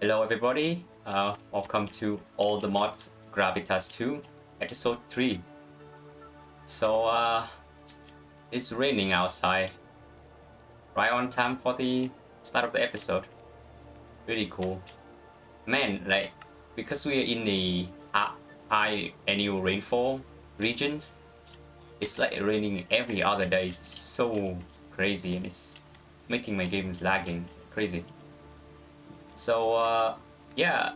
Hello everybody, welcome to All the Mods Gravitas 2, episode 3. So it's raining outside, right on time for the start of the episode. Really cool. Man, like, because we are in the high annual rainfall regions, it's like raining every other day. It's so crazy and it's making my games lagging crazy. So yeah,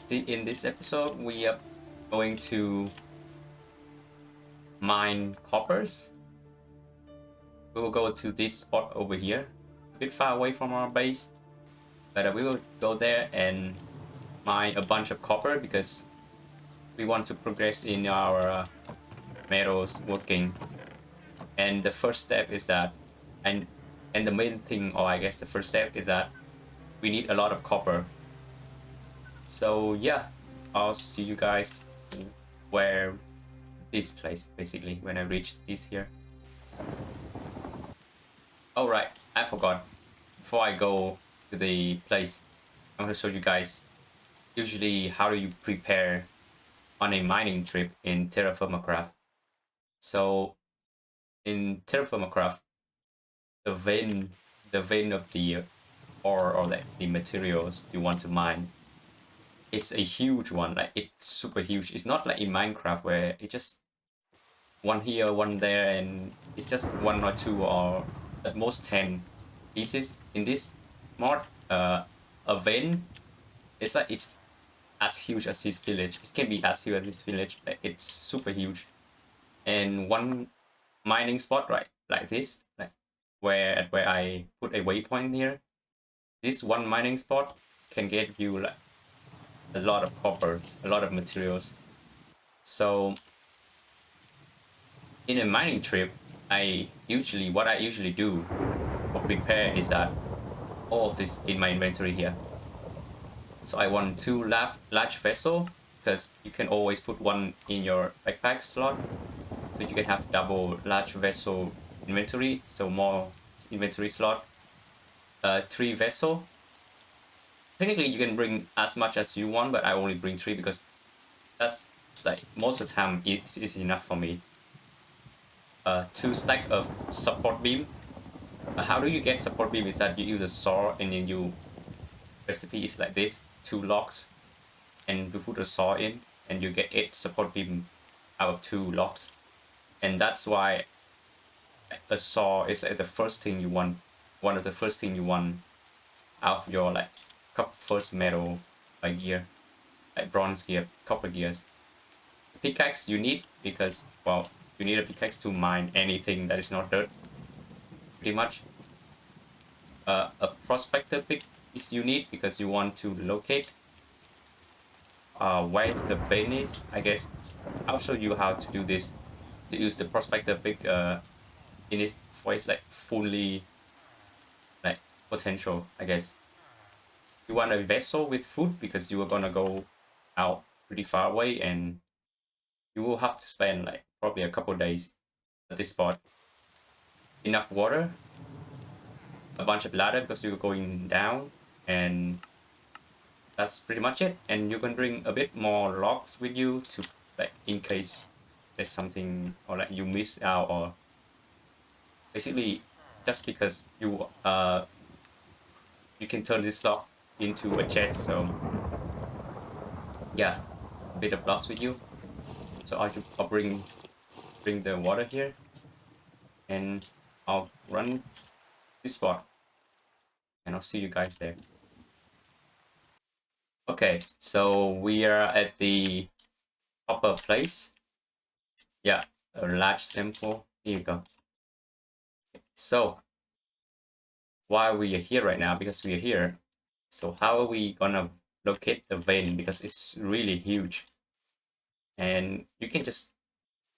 in this episode we are going to mine coppers. We will go to this spot over here, a bit far away from our base, but we will go there and mine a bunch of copper because we want to progress in our metals working. And the first step is that, and the main thing, or I guess the first step is that we need a lot of copper. So yeah, I'll see you guys where this place basically when I reach this here. Oh right, I forgot. Before I go to the place, I'm gonna show you guys usually how do you prepare on a mining trip in Terrafirma Craft. So in Terrafirma Craft, the vein of the ore or the materials you want to mine is a huge one. Like it's super huge. It's not like in Minecraft where it just one here, one there, and it's just one or two or at most 10 pieces. In this mod, a vein, it's as huge as his village. It can be as huge as his village. Like it's super huge. And one mining spot, right, like this, like where I put a waypoint here. This one mining spot can get you like a lot of copper, a lot of materials. So in a mining trip, what I usually do or prepare is that all of this in my inventory here. So I want two large vessel because you can always put one in your backpack slot, so you can have double large vessel inventory, so more inventory slot. Three vessel. Technically, you can bring as much as you want, but I only bring three because that's like most of the time it's enough for me. Two stack of support beam. How do you get support beam? Is that you use a saw and then you recipe is like this: two logs, and you put a saw in, and you get 8 support beam out of 2 logs. And that's why a saw is like the first thing you want, one of the first thing you want out of your like first metal gear, like bronze gear, copper gears. Pickaxe you need because, well, you need a pickaxe to mine anything that is not dirt, pretty much. A prospector pick is you need because you want to locate where the vein is. I guess I'll show you how to do this, to use the prospector pick in its for its like fully like potential. I guess you want a vessel with food because you are gonna go out pretty far away and you will have to spend like probably a couple days at this spot. Enough water, a bunch of ladder because you're going down, and that's pretty much it. And you can bring a bit more logs with you to like in case there's something or like you miss out, or basically just because you can turn this log into a chest. So yeah, a bit of blocks with you. So I'll bring the water here, and I'll run this spot, and I'll see you guys there. Okay, so we are at the upper place. Yeah, a large sample. Here you go. So why we are here right now? Because we are here. So how are we gonna locate the vein? Because it's really huge, and you can just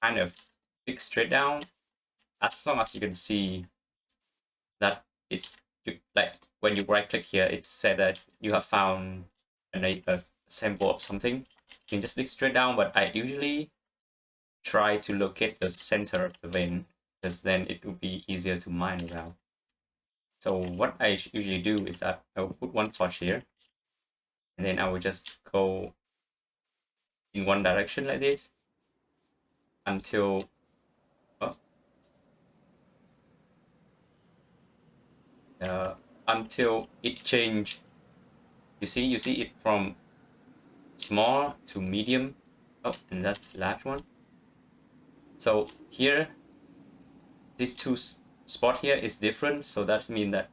kind of dig straight down as long as you can see that it's like when you right click here, it said that you have found a sample of something. You can just click straight down, but I usually try to locate the center of the vein because then it will be easier to mine around. So what I usually do is that I will put one torch here, and then I will just go in one direction like this until oh, until it change. You see it from small to medium. Oh, and that's large one. So here, these two spot here is different. So that means that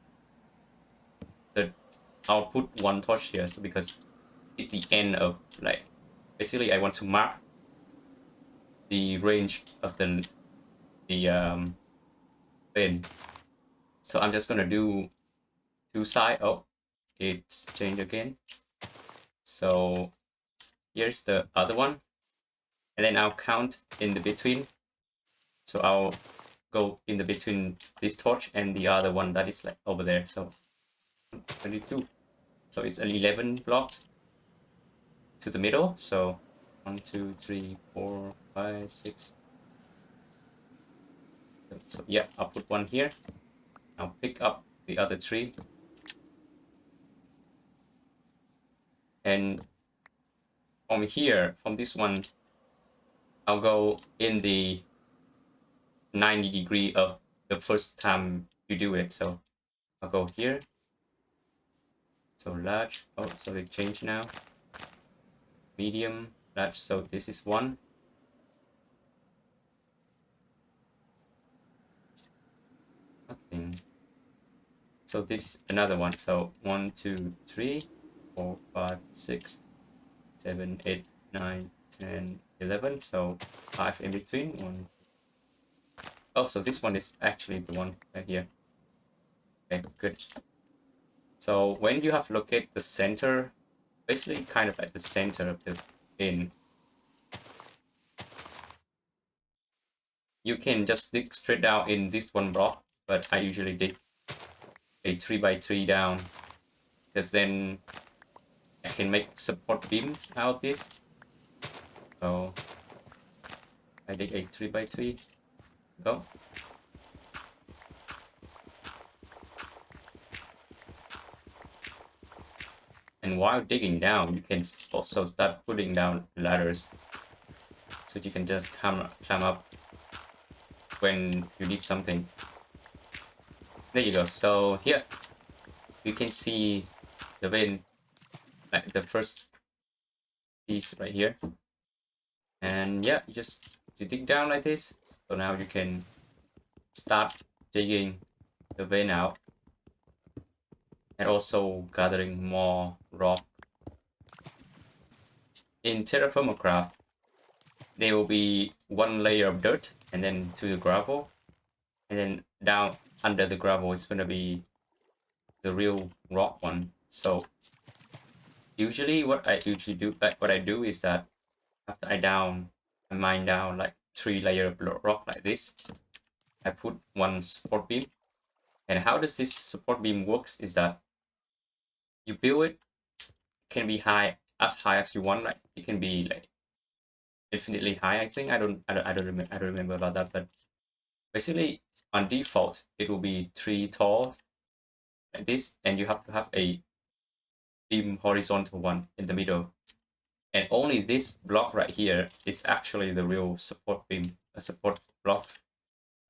the I'll put one torch here. So because at the end of like basically I want to mark the range of the pin. So I'm just gonna do two side. Oh, it's changed again. So here's the other one, and then I'll count in the between. So I'll go in the between this torch and the other one that is like over there. So 22. So it's an 11 blocks to the middle. So 1, 2, 3, 4, 5, 6. So yeah, I'll put one here. I'll pick up the other three, and from here, from this one, I'll go in the 90 degree of the first time you do it. So I'll go here. So large. Oh, so it changed now. Medium, large. So this is one. Nothing. So this is another one. So 1, 2, 3, 4, 5, 6, 7, 8, 9, 10, 11. So 5 in between. One. Oh, so this one is actually the one right here. Okay, good. So when you have located the center, basically kind of at the center of the pin, you can just dig straight down in this one block, but I usually dig a 3x3 down because then I can make support beams out of this. So I dig a 3x3. Go. And while digging down, you can also start putting down ladders, so you can just climb up when you need something. There you go. So here you can see the vein, like the first piece right here. And yeah, you dig down like this. So now you can start digging the vein out and also gathering more rock. In Terrafirma Craft, there will be one layer of dirt and then to the gravel, and then down under the gravel is gonna be the real rock one. So usually what I do is that after I mine down like 3 layers of rock like this, I put one support beam. And how does this support beam works is that you build it, can be as high as you want, like it can be like infinitely high. I think I don't remember about that, but basically on default it will be 3 tall like this, and you have to have a beam horizontal one in the middle. And only this block right here is actually the real support beam, a support block.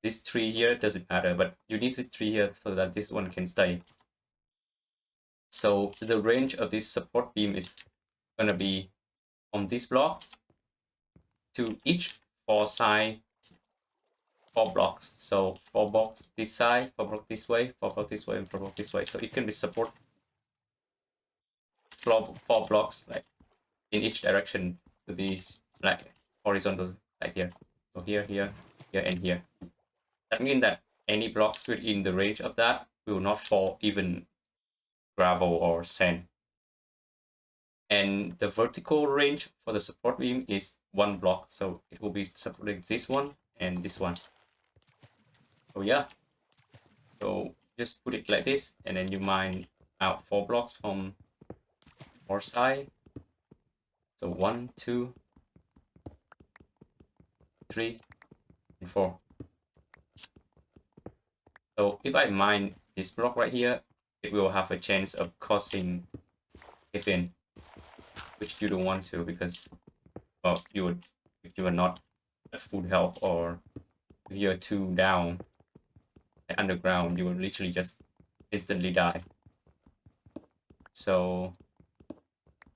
This tree here doesn't matter, but you need this tree here so that this one can stay. So the range of this support beam is gonna be from this block to each 4 side, 4 blocks. So 4 blocks this side, 4 blocks this way, 4 blocks this way, and 4 blocks this way. So it can be support 4 blocks like in each direction to these like horizontal like here. So here, here, here, and here. That means that any blocks within the range of that will not fall even gravel or sand. And the vertical range for the support beam is 1 block, so it will be supporting this one and this one. So yeah, so just put it like this, and then you mine out 4 blocks from 4 side. So 1, 2, 3, and 4. So if I mine this block right here, it will have a chance of causing cave in. which you don't want to, because well, you would, if you are not at full health, or if you're too down and underground, you will literally just instantly die. So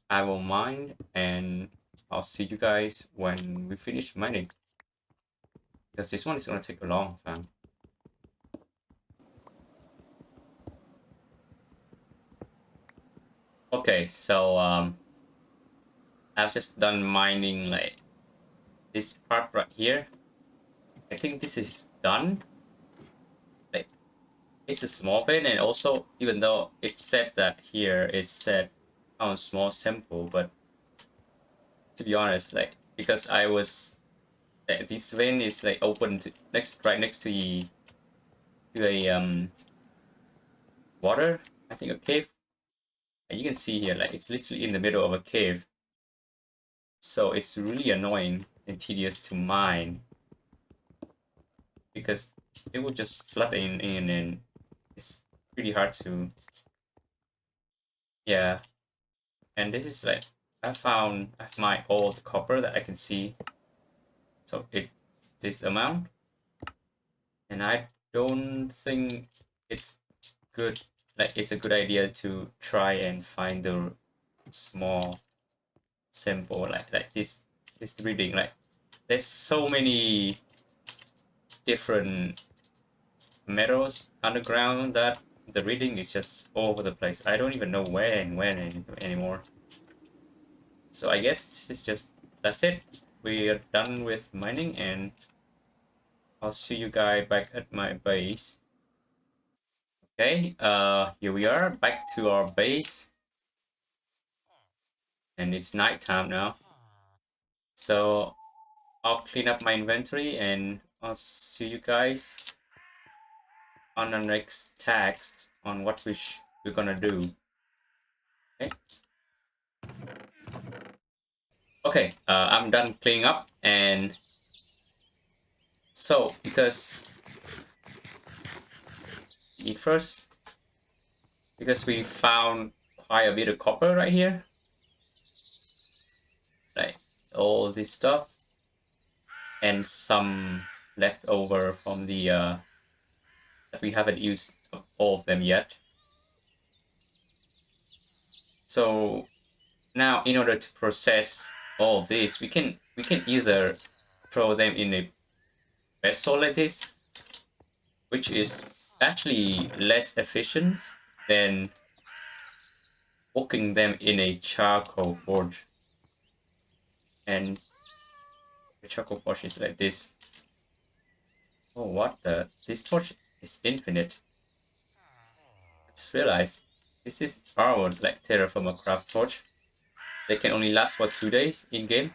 I will mine, and I'll see you guys when we finish mining, because this one is gonna take a long time. Okay, so I've just done mining like this part right here. I think this is done. Like, it's a small bin, and also, even though it said that here, it said on small sample, but to be honest, like, because I was this vein is like open to right next to a water, I think a cave, and you can see here, like, it's literally in the middle of a cave, so it's really annoying and tedious to mine, because it will just flood in, and it's pretty hard to, yeah. And this is like, I've my old copper that I can see, so it's this amount, and I don't think it's good, like, it's a good idea to try and find the small sample, like this reading. Like, there's so many different metals underground that the reading is just all over the place. I don't even know where and when anymore. So I guess this is just, that's it. We are done with mining, and I'll see you guys back at my base. Okay, here we are back to our base, and it's nighttime now. So I'll clean up my inventory, and I'll see you guys on the next text on what we're gonna do. Okay. Okay, I'm done cleaning up, and so because first, because we found quite a bit of copper right here, like all this stuff, and some left over from the that we haven't used all of them yet. So now, in order to process all of this, we can either throw them in a vessel like this, which is actually less efficient than cooking them in a charcoal forge. And the charcoal forge is like this. Oh, what the? This torch is infinite. I just realized this is powered like Terrafirma Craft torch. They can only last for 2 days in game,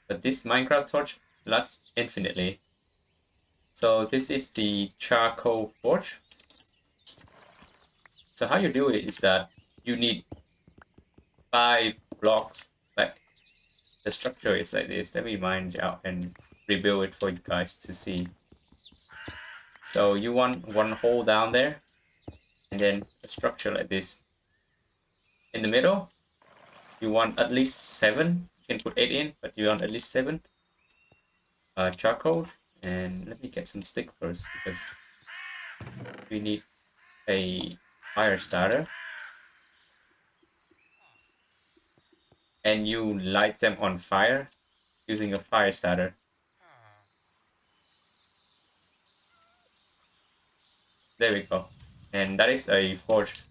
but this Minecraft torch lasts infinitely. So this is the charcoal forge. So how you do it is that you need 5 blocks. Like, the structure is like this. Let me mine it out and rebuild it for you guys to see. So you want one hole down there, and then a structure like this. In the middle, you want at least 7. You can put 8 in, but you want at least 7 charcoal. And let me get some stick first, because we need a fire starter. And you light them on fire using a fire starter. There we go. And that is a forge.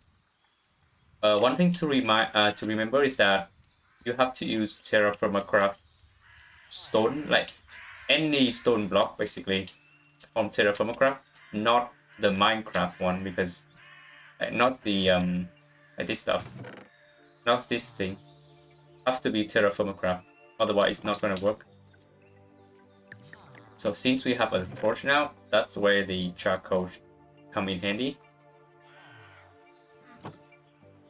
One thing to remember is that you have to use Terrafirma Craft stone, like any stone block basically from Terrafirma Craft, not the Minecraft one, because not the this stuff, not this thing. Have to be Terrafirma Craft, otherwise it's not gonna work. So since we have a forge now, that's where the charcoal come in handy.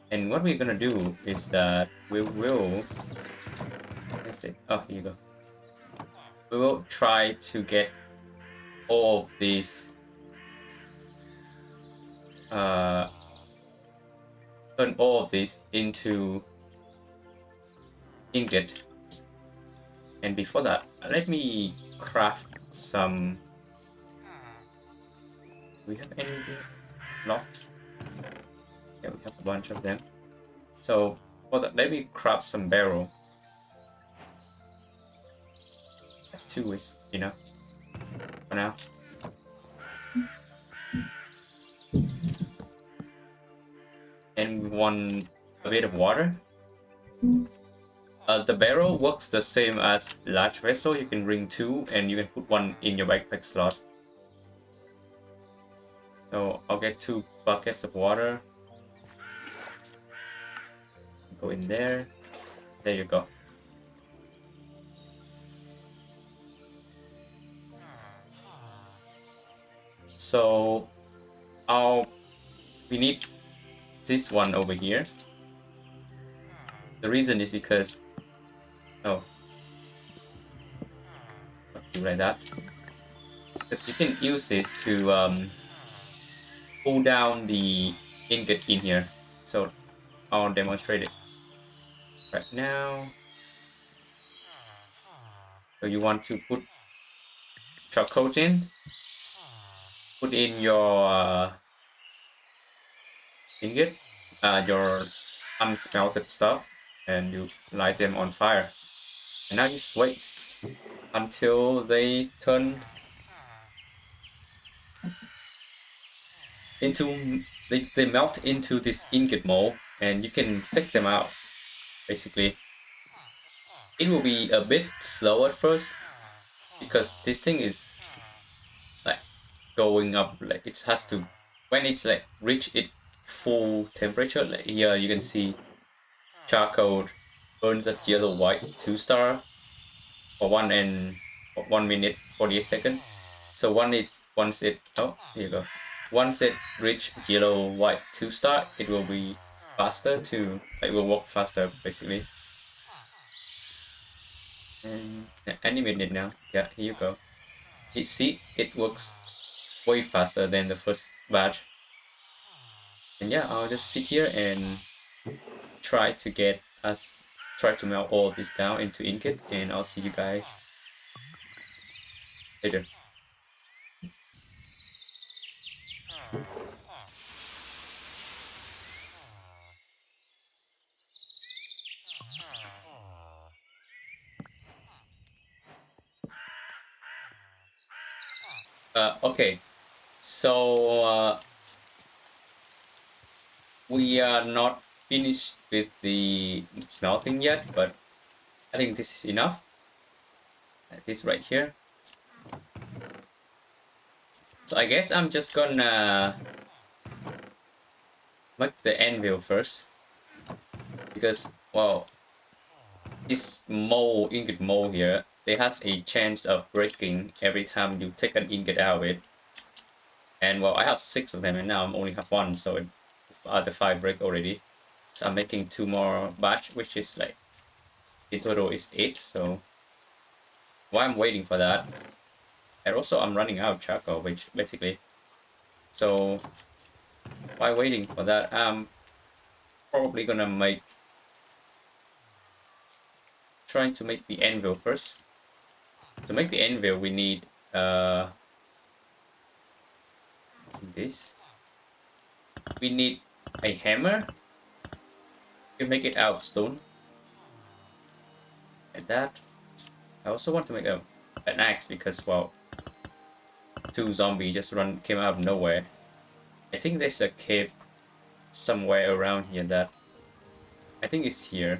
And what we're gonna do is that we will, let's see, oh, here you go. We will try to get all of these, turn all of this into ingot. And before that, let me craft some. Do we have any blocks? Yeah, we have a bunch of them. So for that, let me craft some barrel. 2 is enough for now. And we want a bit of water. The barrel works the same as large vessel. You can bring 2 and you can put 1 in your backpack slot. So I'll get 2 buckets of water. Go in there. There you go. So we need this one over here. The reason is because do like that. Because you can use this to pull down the ingot in here. So I'll demonstrate it right now. So you want to put chocolate in, put in your ingot, your unsmelted stuff, and you light them on fire. And now you just wait until they turn into they melt into this ingot mold, and you can take them out. Basically, it will be a bit slow at first because this thing is like going up. Like it has to when it's like reach its full temperature. Like here you can see charcoal burns at yellow white 2 star for 1 minute 48 seconds. So once it here you go. Once it reach yellow white 2 star, it will be faster to like will work faster basically. And animate it now. Yeah, here you go. You see it works way faster than the first batch. And yeah, I'll just sit here and try to try to melt all of this down into ingot, and I'll see you guys later. Okay, so we are not finished with the smelting yet, but I think this is enough. This right here. So I guess I'm just gonna make the anvil first, because well, this ingot mold here, there has a chance of breaking every time you take an ingot out of it. And well, I have 6 of them, and now I only have 1, so the other 5 break already. So I'm making 2 more batch, which is like in total is 8. So while I'm waiting for that, and also I'm running out of charcoal, which basically. So while waiting for that, I'm probably gonna trying to make the anvil first. To make the anvil, we need this. We need a hammer. You make it out of stone. Like that. I also want to make an axe because well, 2 zombies just came out of nowhere. I think there's a cave somewhere around here that I think it's here.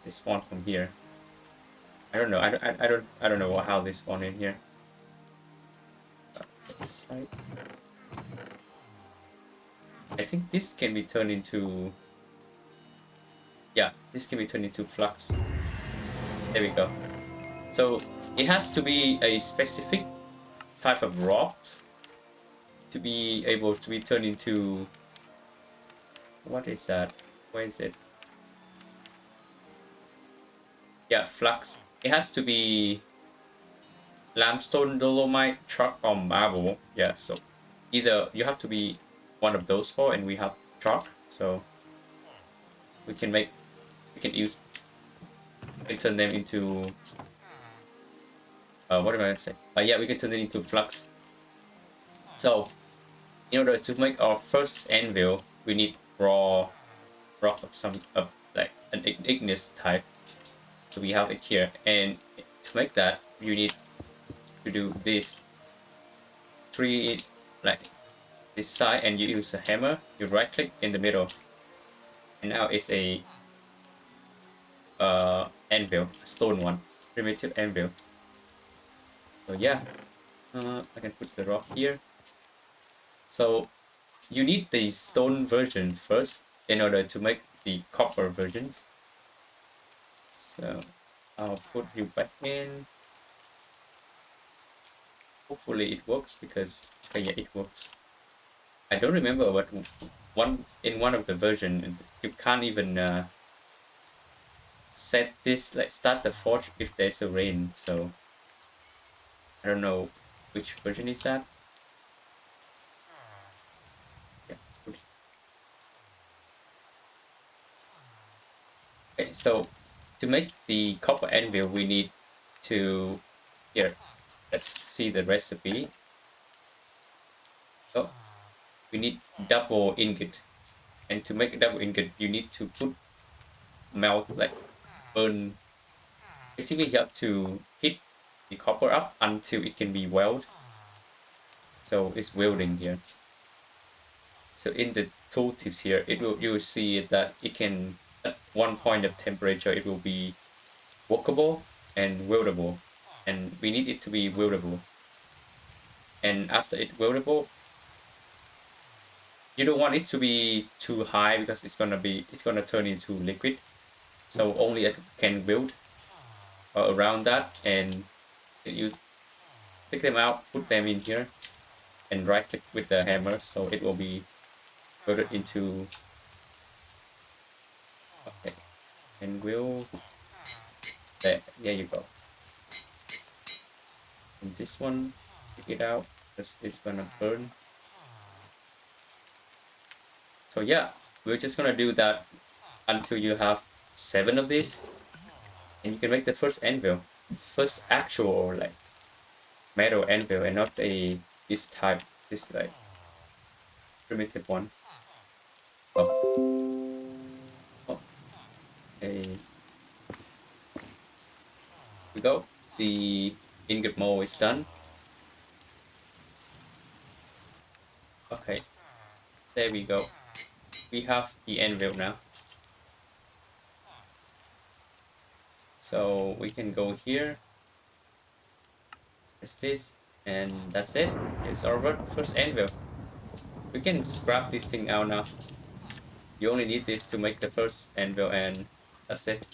They spawn from here. I don't know. I don't know how they spawn in here. I think this can be turned into. Yeah, this can be turned into flux. There we go. So it has to be a specific type of rocks to be able to be turned into. What is that? Where is it? Yeah, flux. It has to be limestone, dolomite, chalk, or marble. Yeah, so either you have to be one of those 4, and we have chalk, so we can use can turn them into what am I gonna say? Yeah, we can turn it into flux. So in order to make our first anvil, we need raw rock of some like an igneous type. So we have it here, and to make that, you need to do this three like this side, and you use a hammer. You right click in the middle, and now it's a anvil, a stone one, primitive anvil. So yeah, I can put the rock here. So you need the stone version first in order to make the copper versions. So I'll put you back in. Hopefully it works because yeah, it works. I don't remember what one of the version you can't even set this like start the forge if there's a rain. So I don't know which version is that. Yeah. Okay, so to make the copper anvil, we need to here. Let's see the recipe. Oh, we need double ingot, and to make a double ingot, you need to put melt like burn. Basically, you have to heat the copper up until it can be welded. So it's welding here. So in the tooltips here, you will see that it can at one point of temperature it will be workable and weldable, and we need it to be weldable. And after it weldable, you don't want it to be too high because it's gonna turn into liquid. So only it can weld around that, and you take them out, put them in here, and right click with the hammer, so it will be welded into. Okay, and we'll there you go. And this one, take it out because it's gonna burn. So yeah, we're just gonna do that until you have 7 of these, and you can make the first anvil, first actual like metal anvil, and not this type, this like primitive one. Oh, oh, okay. We go. The ingot mold is done. Okay, there we go. We have the anvil now. So we can go here. It's this, and that's it. It's our first anvil. We can scrap this thing out now. You only need this to make the first anvil, and that's it.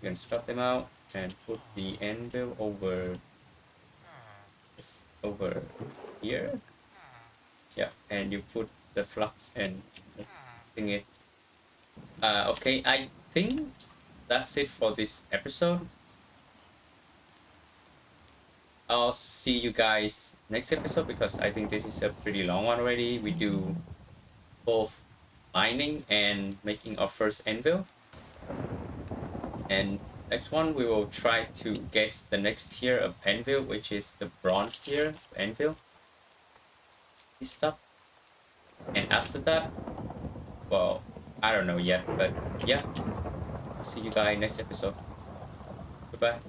You can scrap them out and put the anvil over over here. Yeah, and you put the flux and thing it. Okay, I think that's it for this episode. I'll see you guys next episode because I think this is a pretty long one already. We do both mining and making our first anvil. And next one we will try to get the next tier of anvil, which is the bronze tier of anvil. This stuff. And after that, well, I don't know yet, but yeah. I'll see you guys next episode. Goodbye.